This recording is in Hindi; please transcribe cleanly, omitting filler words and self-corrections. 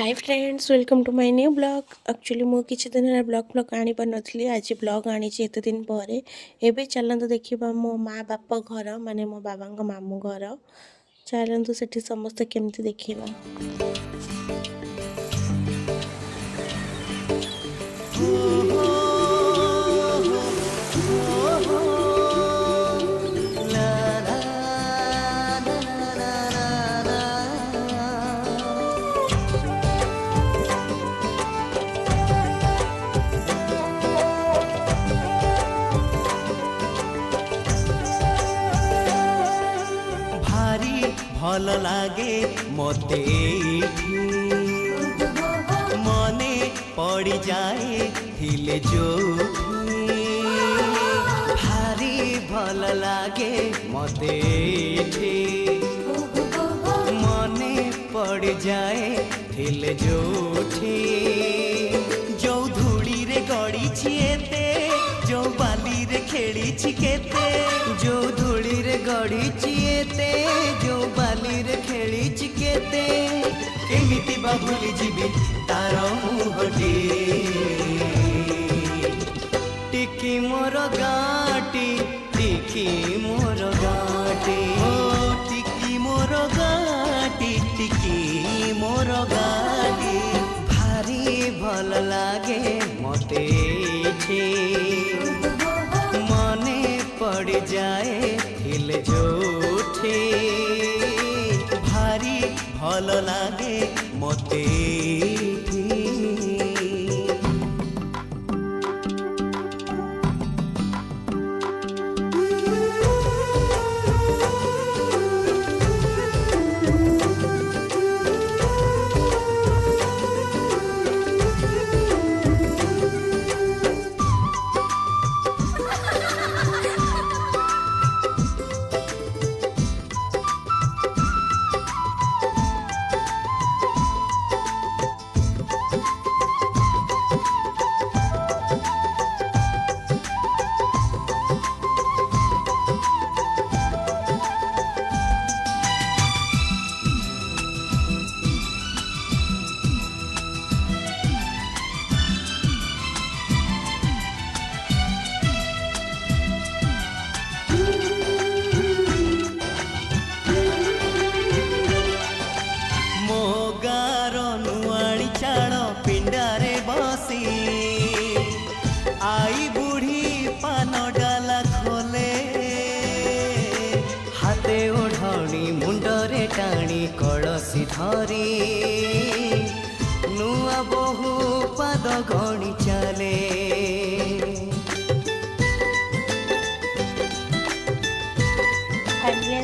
Hi friends welcome to my new blog actually मु किछि दिन है ब्लॉग आनी पार नथली आज ब्लॉग आनी छि एते दिन परे एबे चलंतु देखिबा मो माँ बापा घर माने मो बाबा मामू घर चलंतु सेठी समस्त केमती देखिबा। भल लागे मते मने पड़ी जाए हिले जो भारी भल लागे मते मने पड़ी जाए हिले जो जो धूड़ी रे गड़ी छिएते जो बाली रे खेली छिकेते जो धूड़ी रे गड़ी छिएते जो बाली रे खेली छिकेते केमिति बा भूली जीवी तार मुहटी टिकी मोर गाटी टिकी मोर गाटी ओ टिकी मोर गाटी टिकी मोर गाटी भारी भल लागे मते मने पड़ जाए हिल जोठे भारी भल लागे मते पिंडारे बसी आई बुढ़ी पान डाला खोले हाथे ओढ़णी मुंडरे टाणी कलसी धरी नुआ बहु पाद गणी चले आलिया